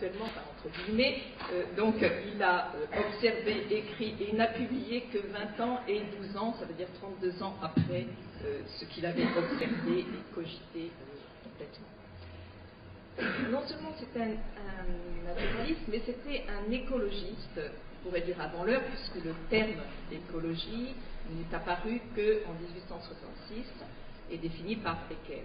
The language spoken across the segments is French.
actuellement, enfin, entre guillemets, donc il a observé, écrit, et il n'a publié que 20 ans et 12 ans, ça veut dire 32 ans après ce qu'il avait observé et cogité complètement. Non seulement c'était un naturaliste, mais c'était un écologiste, on pourrait dire avant l'heure, puisque le terme écologie n'est apparu qu'en 1866 et défini par Haeckel.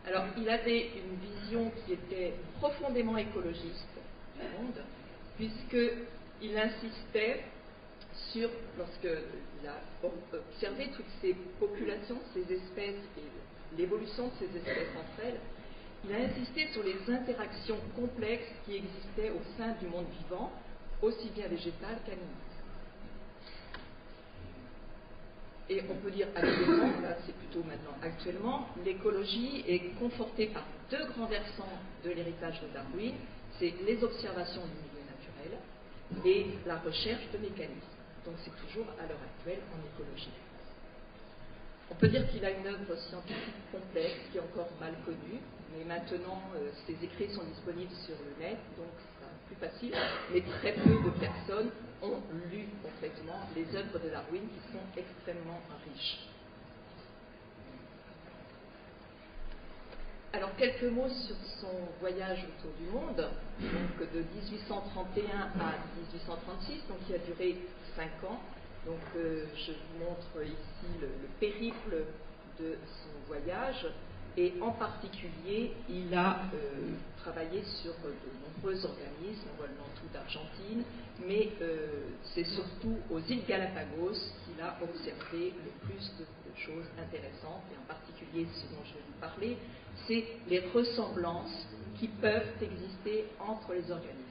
Alors, il avait une vision qui était profondément écologiste du monde, puisqu'il insistait sur, lorsqu'il a observé toutes ces populations, ces espèces et l'évolution de ces espèces entre elles, il a insisté sur les interactions complexes qui existaient au sein du monde vivant, aussi bien végétal qu'animal. Et on peut dire actuellement, là c'est plutôt maintenant actuellement, l'écologie est confortée par deux grands versants de l'héritage de Darwin, c'est les observations du milieu naturel et la recherche de mécanismes. Donc c'est toujours à l'heure actuelle en écologie. On peut dire qu'il a une œuvre scientifique complexe qui est encore mal connue, mais maintenant ses écrits sont disponibles sur le net, donc c'est plus facile, mais très peu de personnes ont lu complètement les œuvres de Darwin qui sont extrêmement riches. Alors quelques mots sur son voyage autour du monde, donc de 1831 à 1836, donc qui a duré 5 ans. Donc je vous montre ici le périple de son voyage, et en particulier il a travaillé sur de nombreux organismes, on voit le manteau d'Argentine, mais c'est surtout aux îles Galapagos qu'il a observé le plus de choses intéressantes, et en particulier ce dont je vais vous parler, c'est les ressemblances qui peuvent exister entre les organismes.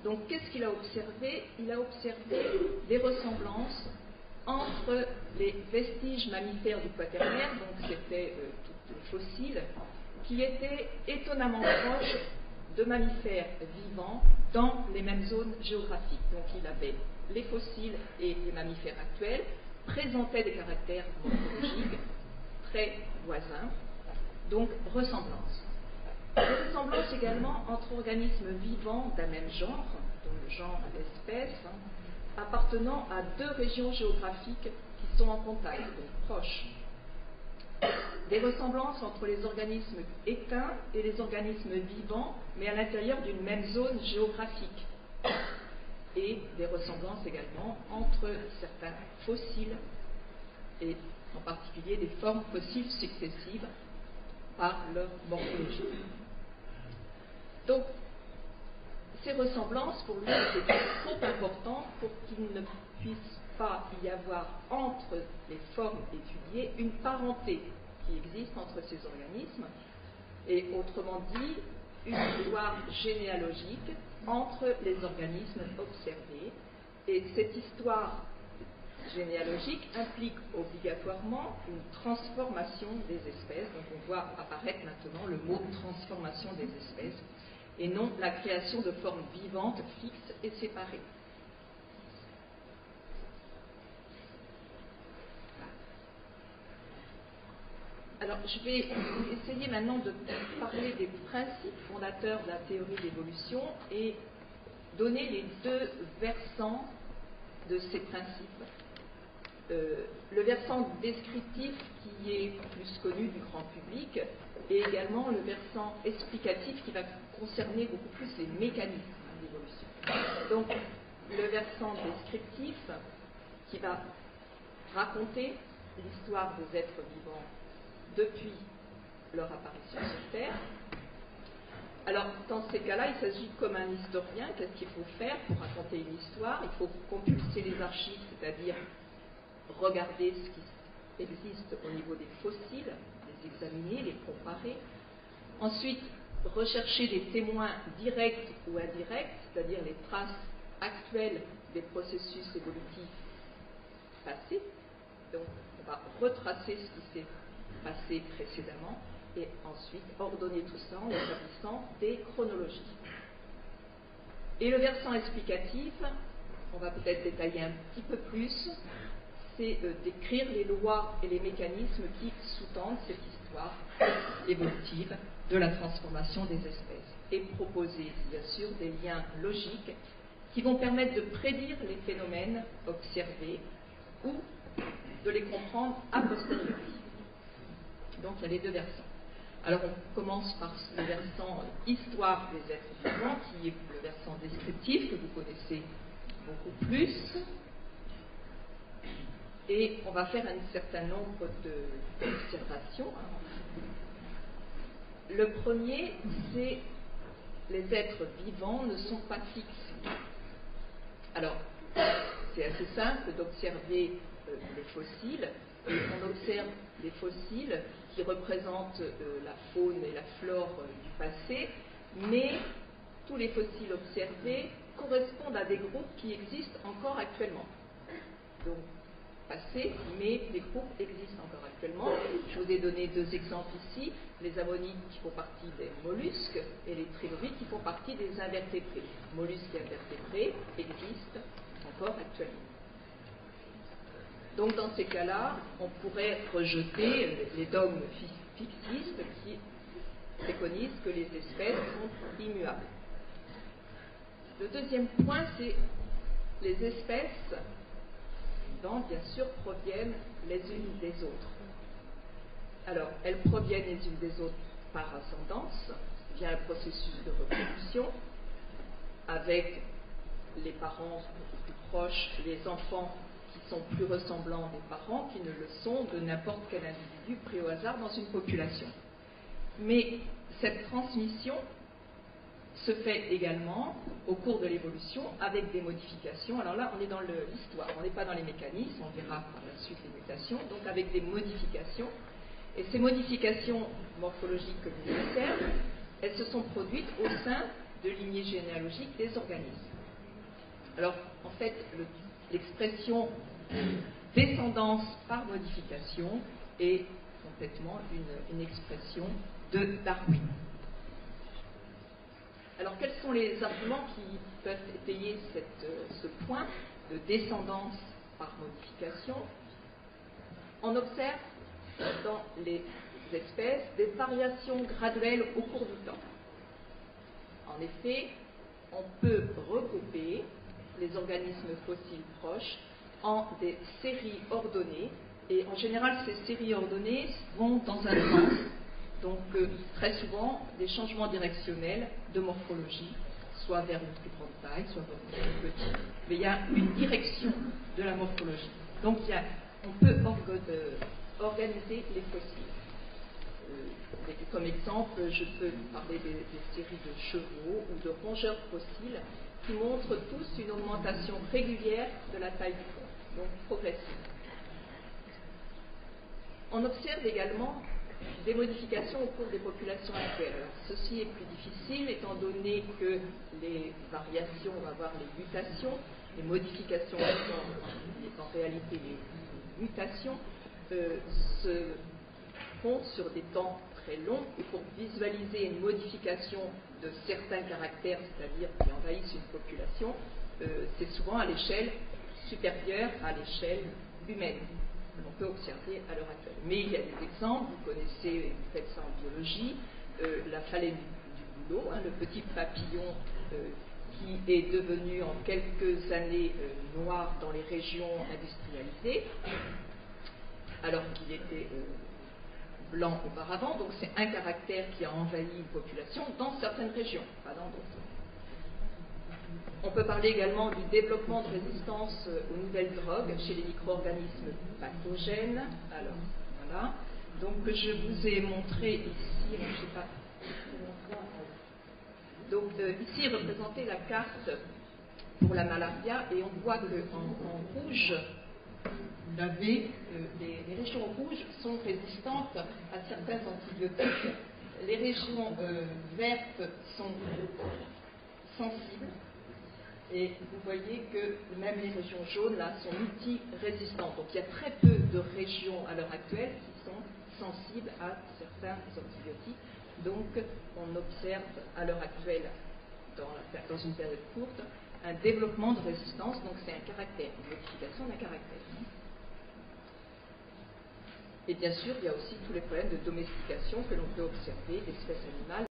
Donc qu'est-ce qu'il a observé? Il a observé des ressemblances entre les vestiges mammifères du Quaternaire, donc c'était toutes fossiles, qui étaient étonnamment proches de mammifères vivants dans les mêmes zones géographiques. Donc il avait les fossiles et les mammifères actuels présentaient des caractères morphologiques très voisins, donc ressemblances. Des ressemblances également entre organismes vivants d'un même genre, dont le genre à l'espèce, appartenant à deux régions géographiques qui sont en contact, donc proches. Des ressemblances entre les organismes éteints et les organismes vivants, mais à l'intérieur d'une même zone géographique. Et des ressemblances également entre certains fossiles, et en particulier des formes fossiles successives par leur morphologie. Donc, ces ressemblances, pour lui, étaient trop importantes pour qu'il ne puisse pas y avoir entre les formes étudiées une parenté qui existe entre ces organismes, et autrement dit, une histoire généalogique entre les organismes observés. Et cette histoire généalogique implique obligatoirement une transformation des espèces. Donc on voit apparaître maintenant le mot transformation des espèces, et non la création de formes vivantes, fixes et séparées. Alors, je vais essayer maintenant de parler des principes fondateurs de la théorie de l'évolution et donner les deux versants de ces principes. Le versant descriptif qui est plus connu du grand public, et également le versant explicatif qui va concerner beaucoup plus les mécanismes d'évolution. Donc, le versant descriptif qui va raconter l'histoire des êtres vivants depuis leur apparition sur Terre. Alors, dans ces cas-là, il s'agit comme un historien. Qu'est-ce qu'il faut faire pour raconter une histoire? Il faut compulser les archives, c'est-à-dire regarder ce qui existe au niveau des fossiles, les examiner, les comparer. Ensuite, rechercher des témoins directs ou indirects, c'est-à-dire les traces actuelles des processus évolutifs passés. Donc, on va retracer ce qui s'est passé précédemment et ensuite ordonner tout ça en établissant des chronologies. Et le versant explicatif, on va peut-être détailler un petit peu plus, c'est décrire les lois et les mécanismes qui sous-tendent cette histoire. trajectoire évolutive de la transformation des espèces et proposer, bien sûr, des liens logiques qui vont permettre de prédire les phénomènes observés ou de les comprendre a posteriori. Donc il y a les deux versants. Alors on commence par le versant histoire des êtres vivants, qui est le versant descriptif que vous connaissez beaucoup plus. Et on va faire un certain nombre d'observations. Le premier, c'est les êtres vivants ne sont pas fixes. Alors, c'est assez simple d'observer les fossiles. Et on observe des fossiles qui représentent la faune et la flore du passé, mais tous les fossiles observés correspondent à des groupes qui existent encore actuellement. Donc, passé, mais des groupes existent encore actuellement. Je vous ai donné deux exemples ici, les ammonites qui font partie des mollusques et les trilobites qui font partie des invertébrés. Mollusques et invertébrés existent encore actuellement. Donc dans ces cas-là, on pourrait rejeter les dogmes fixistes qui préconisent que les espèces sont immuables. Le deuxième point, c'est les espèces bien sûr, proviennent les unes des autres. Alors, elles proviennent les unes des autres par ascendance, via un processus de reproduction, avec les parents plus proches, les enfants qui sont plus ressemblants des parents qui ne le sont de n'importe quel individu pris au hasard dans une population. Mais cette transmission se fait également au cours de l'évolution avec des modifications. Alors là, on est dans l'histoire, on n'est pas dans les mécanismes, on verra par la suite les mutations, donc avec des modifications. Et ces modifications morphologiques que nous observons, elles se sont produites au sein de lignées généalogiques des organismes. Alors, en fait, l'expression descendance par modification est complètement une expression de Darwin. Alors, quels sont les arguments qui peuvent étayer ce point de descendance par modification? On observe dans les espèces des variations graduelles au cours du temps. En effet, on peut regrouper les organismes fossiles proches en des séries ordonnées, et en général, ces séries ordonnées vont dans un sens. Donc, très souvent, des changements directionnels de morphologie, soit vers une plus grande taille, soit vers une plus petite. Mais il y a une direction de la morphologie. Donc, on peut organiser les fossiles. Comme exemple, je peux parler des séries de chevaux ou de rongeurs fossiles qui montrent tous une augmentation régulière de la taille du corps, donc progressive. On observe également des modifications au cours des populations actuelles. Alors, ceci est plus difficile étant donné que les variations, on va voir les mutations, les modifications en réalité les mutations se font sur des temps très longs, et pour visualiser une modification de certains caractères, c'est-à-dire qui envahissent une population, c'est souvent à l'échelle supérieure à l'échelle humaine. On peut observer à l'heure actuelle. Mais il y a des exemples, vous connaissez, vous faites ça en biologie, la phalène du boulot, le petit papillon qui est devenu en quelques années noir dans les régions industrialisées, alors qu'il était blanc auparavant. Donc c'est un caractère qui a envahi une population dans certaines régions, pas dans d'autres. On peut parler également du développement de résistance aux nouvelles drogues chez les micro-organismes pathogènes. Alors, voilà. Donc, je vous ai montré ici, je ne sais pas. Donc, ici est représentée la carte pour la malaria, et on voit qu'en rouge, vous avez les régions rouges sont résistantes à certains antibiotiques. Les régions vertes sont sensibles. Et vous voyez que même les régions jaunes là sont multi-résistantes. Donc il y a très peu de régions à l'heure actuelle qui sont sensibles à certains antibiotiques. Donc on observe à l'heure actuelle, dans une période courte, un développement de résistance. Donc c'est un caractère, une modification d'un caractère. Et bien sûr, il y a aussi tous les problèmes de domestication que l'on peut observer d'espèces animales